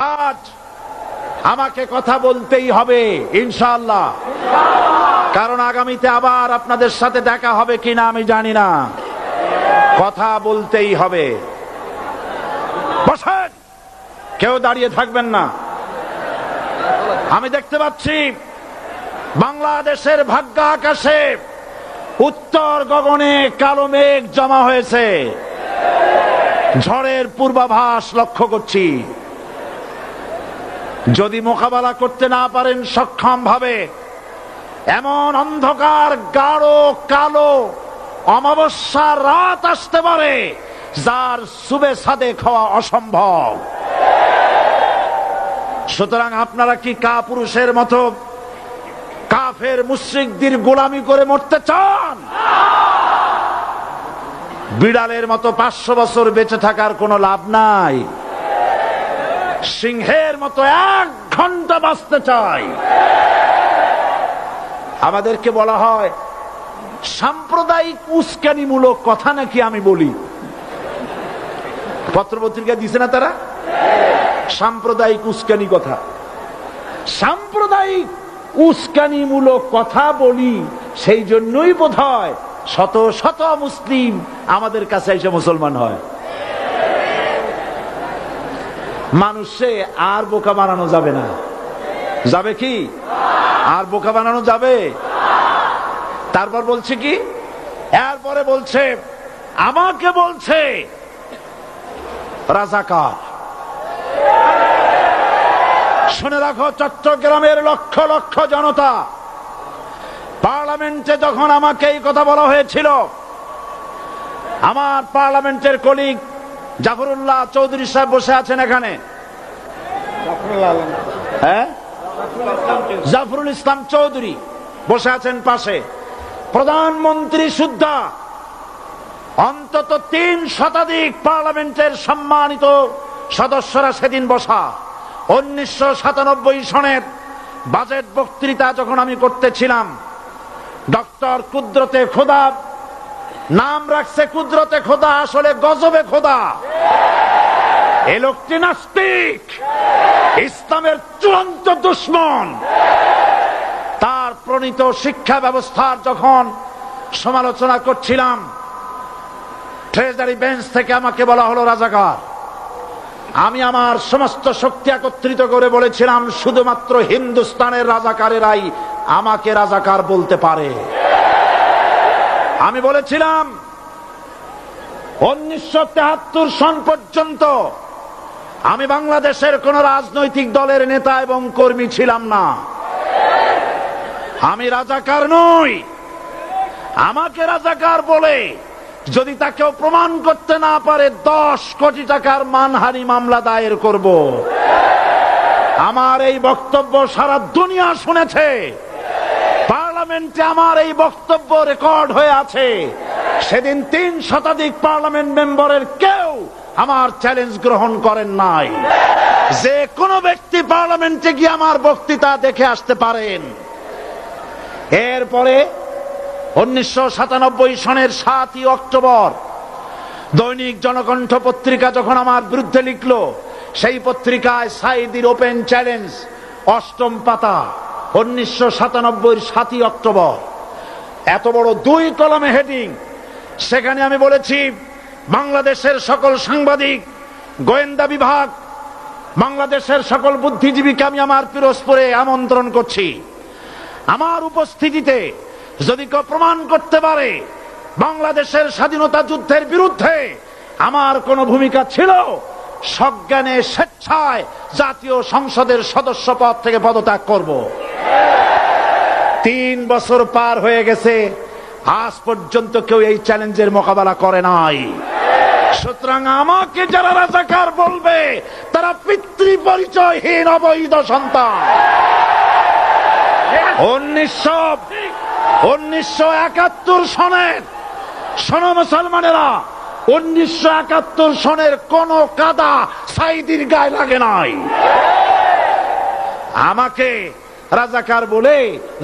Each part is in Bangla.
আজ আমাকে কথা বলতেই হবে ইনশাআল্লাহ, কারণ আগামীতে আবার আপনাদের সাথে দেখা হবে কিনা আমি জানি না। কথা বলতেই হবে। বসেন, কেউ দাঁড়িয়ে থাকবেন না। আমি দেখতে পাচ্ছি বাংলাদেশের ভাগ্য আকাশে উত্তর গগনে কালো মেঘ জমা হয়েছে, ঝড়ের পূর্বাভাস লক্ষ্য করছি। যদি মোকাবেলা করতে না পারেন সক্ষম ভাবে, এমন অন্ধকার গাঢ় কালো অমাবস্যার রাত আসতে পারে যার সুবে সাদেক হওয়া অসম্ভব। সুতরাং আপনারা কি কাপুরুষের মতো কাফের মুশরিকদের গোলামি করে মরতে চান? বিড়ালের মতো 500 বছর বেঁচে থাকার কোনো লাভ নাই। সিংহের মতো 1 ঘন্টা বাঁচতে চাই। আমাদেরকে বলা হয় সাম্প্রদায়িক উস্কানিমূলক কথা নাকি আমি বলি। পত্রপত্রিকা দিছে না তারা? সাম্প্রদায়িক উস্কানি কথা, সাম্প্রদায়িক উস্কানিমূলক কথা বলি। সেই জন্যই বোধহয় শত শত মুসলিম আমাদের কাছে এসে মুসলমান হয়। মানুষে আর বোকা বানানো যাবে না। যাবে কি? আর বোকা বানানো যাবে? তারপর বলছে কি, এরপরে বলছে আমাকে বলছে রাজাকার। শুনে রাখো চট্টগ্রামের লক্ষ লক্ষ জনতা, পার্লামেন্টে যখন আমাকে এই কথা বলা হয়েছিল, আমার পার্লামেন্টের কলিগ জাফরুল্লাহ চৌধুরী সাহেব বসে আছেন এখানে, হ্যাঁ, জাফরুল ইসলাম চৌধুরী বসে আছেন পাশে, প্রধানমন্ত্রী সুদ্ধা, অন্তত 3 শতাধিক পার্লামেন্টের সম্মানিত সদস্যরা সেদিন বসা। 1997 সনের বাজেট বক্তৃতা যখন আমি করতেছিলাম, ডক্টর কুদরতে খোদা, নাম রাখছে কুদরতে খোদা, আসলে গজবে খোদা। এ লোকটি নাস্তিক, ইসলামের চূড়ান্ত দুশমন। তার প্রণীত শিক্ষা ব্যবস্থার যখন সমালোচনা করছিলাম, ট্রেজারি বেঞ্চ থেকে আমাকে বলা হলো রাজাকার। আমি আমার সমস্ত শক্তি একত্রিত করে বলেছিলাম শুধুমাত্র হিন্দুস্তানের রাজাকারেরাই আমাকে রাজাকার বলতে পারে। আমি বলেছিলাম 1973 সন পর্যন্ত আমি বাংলাদেশের কোন রাজনৈতিক দলের নেতা এবং কর্মী ছিলাম না। আমি রাজাকার নই। আমাকে রাজাকার বলে যদি তাকেও প্রমাণ করতে না পারে 10 কোটি টাকার মানহানি মামলা দায়ের করব। আমার এই বক্তব্য সারা দুনিয়া শুনেছে। পার্লামেন্টে আমার এই বক্তব্য রেকর্ড হয়ে আছে। সেদিন 3 শতাধিক পার্লামেন্ট মেম্বারের কেউ আমার চ্যালেঞ্জ গ্রহণ করেন নাই। যে কোনো ব্যক্তি পার্লামেন্টে গিয়ে আমার বক্তৃতা দেখে আসতে পারেন। এরপরে 1997 সনের 7 অক্টোবর দৈনিক জনকণ্ঠ পত্রিকা যখন আমার বিরুদ্ধে লিখল, সেই পত্রিকায় সাইদির ওপেন চ্যালেঞ্জ 8ম পাতা, 1997 7 অক্টোবর, এত বড় 2 কলামে হেডিং। সেখানে আমি বলেছি বাংলাদেশের সকল সাংবাদিক, গোয়েন্দা বিভাগ, বাংলাদেশের সকল বুদ্ধিজীবীকে আমি আমার পিরোজপুরে আমন্ত্রণ করছি। আমার উপস্থিতিতে যদি কেউ প্রমাণ করতে পারে বাংলাদেশের স্বাধীনতা যুদ্ধের বিরুদ্ধে আমার কোনো ভূমিকা ছিল, সজ্ঞানে স্বেচ্ছায় জাতীয় সংসদের সদস্য পদ থেকে পদত্যাগ করব। 3 বছর পার হয়ে গেছে, আজ পর্যন্ত কেউ এই চ্যালেঞ্জের মোকাবেলা করে নাই। সুতরাং আমাকে যারা রাজাকার বলবে তারা পিতৃ পরিচয়হীন অবৈধ সন্তান। 1971 সনের, শোনো মুসলমানেরা, 1971 সনের কোন কাদা সাইদির গায়ে লাগে নাই। আমাকে রাজাকার বলে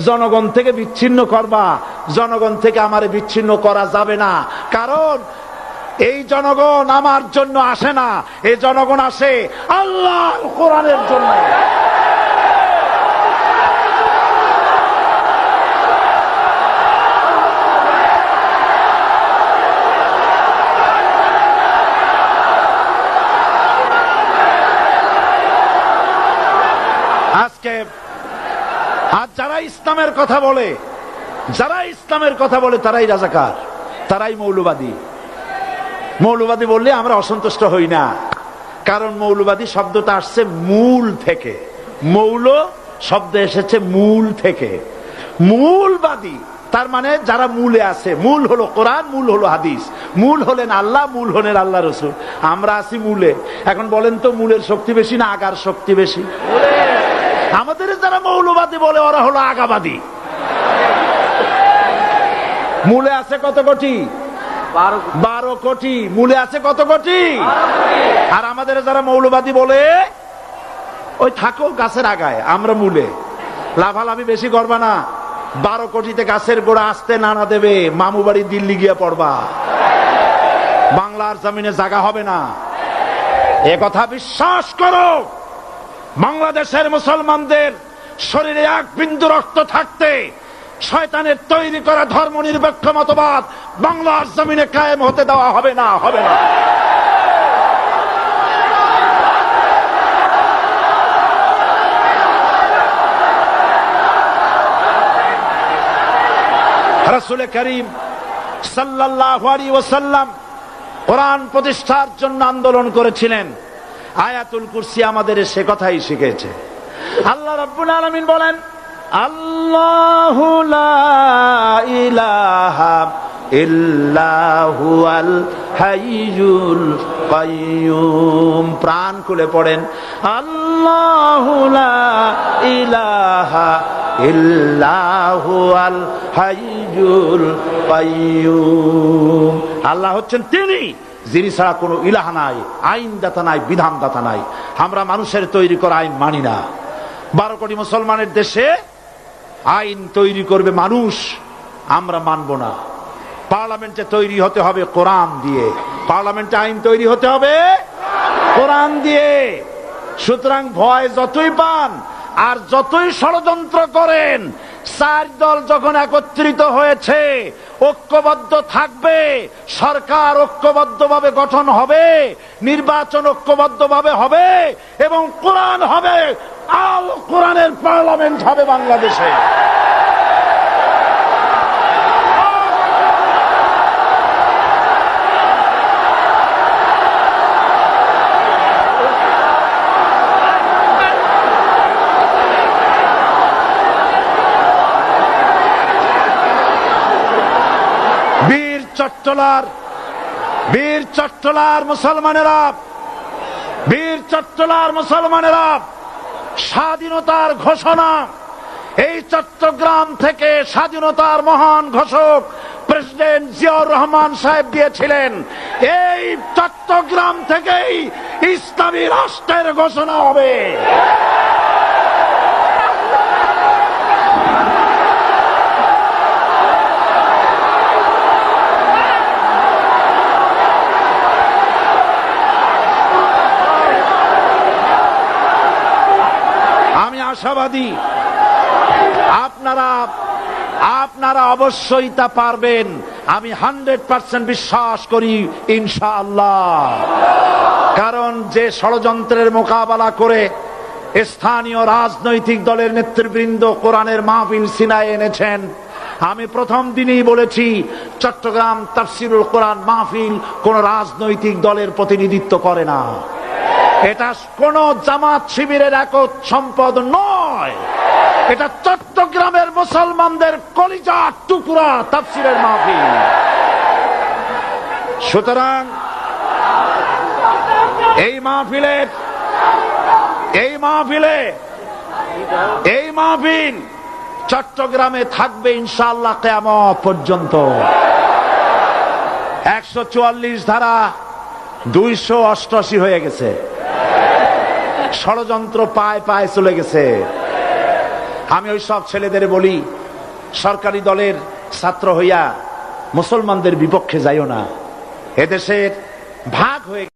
জনগণ থেকে বিচ্ছিন্ন করবা, জনগণ থেকে আমারে বিচ্ছিন্ন করা যাবে না। কারণ এই জনগণ আমার জন্য আসে না, এই জনগণ আসে আল্লাহর কোরআনের জন্য। আজকে আর যারা ইসলামের কথা বলে, তারাই রাজাকার, তারাই মৌলবাদী। মৌলবাদী বললে আমরা অসন্তুষ্ট হই না, কারণ মৌলবাদী শব্দটা আসছে মূল থেকে। মৌল শব্দ এসেছে মূল থেকে। মূলবাদী তার মানে যারা মূলে আছে। মূল হলো কোরআন, মূল হলো হাদিস, মূল হলেন আল্লাহ, মূল হলেন আল্লাহ রসুল। আমরা আছি মূলে। এখন বলেন তো মূলের শক্তি বেশি না আগার শক্তি বেশি? আমাদের যারা মৌলবাদী বলে ওরা হলো আগাবাদী। মূলে আছে কত কোটি? 12 কোটি। মূলে আছে কত কোটি? আর আমাদের যারা মৌলবাদী বলে ওই থাকো গাছের আগায়, আমরা মূলে। লাফালাফি বেশি করবা না, 12 কোটিতে গাছের গোড়া আসতে নানা দেবে, মামু বাড়ি দিল্লি গিয়ে পড়বা, বাংলার জমিনে জায়গা হবে না। এ কথা বিশ্বাস করো। বাংলাদেশের মুসলমানদের শরীরে এক বিন্দু রক্ত থাকতে শয়তানের তৈরি করা ধর্ম নিরপেক্ষ মতবাদ বাংলার জমিনে কায়েম হতে দেওয়া হবে না, হবে না। রাসূল করিম সাল্লাল্লাহু আলাইহি ওয়াসাল্লাম কোরআন প্রতিষ্ঠার জন্য আন্দোলন করেছিলেন। আয়াতুল কুরসি আমাদের সে কথাই শিখেছে। আল্লাহ রাব্বুল আলামিন বলেন, আল্লাহু লা ইলাহা ইল্লা হুয়াল হাইয়ুল কাইয়ুম। প্রাণ খুলে পড়েন, আল্লাহু লা ইলাহা ইল্লা হুয়াল হাইয়ুল কাইয়ুম। আল্লাহ হচ্ছেন তিনি যিনি ছাড়া কোনো ইলাহ নাই, আইনদাতা নাই, বিধানদাতা নাই। আমরা মানুষের তৈরি করা আইন মানি না। 12 কোটি মুসলমানের দেশে আইন তৈরি করবে মানুষ, আমরা মানব না। পার্লামেন্টে তৈরি হতে হবে কোরআন দিয়ে, পার্লামেন্টে আইন তৈরি হতে হবে কোরআন দিয়ে। সুতরাং ভয় যতই পান আর যতই ষড়যন্ত্র করেন, 4 দল যখন একত্রিত হয়েছে, ঐক্যবদ্ধ থাকবে, সরকার ঐক্যবদ্ধভাবে গঠন হবে, নির্বাচন ঐক্যবদ্ধভাবে হবে এবং কোরআন হবে, আল কোরআনের পার্লামেন্ট হবে বাংলাদেশে। বীর চট্টলার মুসলমানেরা স্বাধীনতার ঘোষণা, এই চট্টগ্রাম থেকে স্বাধীনতার মহান ঘোষক প্রেসিডেন্ট জিয়াউর রহমান সাহেব দিয়েছিলেন। এই চট্টগ্রাম থেকেই ইসলামী রাষ্ট্রের ঘোষণা হবে। আশাবাদী আপনারা অবশ্যই তা পারবেন। আমি 100% বিশ্বাস করি ইনশাআল্লাহ। কারণ যে ষড়যন্ত্রের মোকাবেলা করে স্থানীয় রাজনৈতিক দলের নেতৃবৃন্দ কোরআনের মাহফিল সিনায় এনেছেন, আমি প্রথম দিনেই বলেছি চট্টগ্রাম তাফসিরুল কোরআন মাহফিল কোন রাজনৈতিক দলের প্রতিনিধিত্ব করে না। এটা কোন জামাত শিবিরের একক সম্পদ নয়, এটা চট্টগ্রামের মুসলমানদের কলিজার টুকরা তাফসিরের মাহফিল। সুতরাং এই মাহফিল চট্টগ্রামে থাকবে ইনশাআল্লাহ কিয়ামত পর্যন্ত। 144 ধারা 288 হয়ে গেছে, ষড়যন্ত্র পায় পায় চলে গেছে। আমি ওই সব ছেলেদের বলি, সরকারি দলের ছাত্র হইয়া মুসলমানদের বিপক্ষে যাইও না। এদেশের ভাগ হয়ে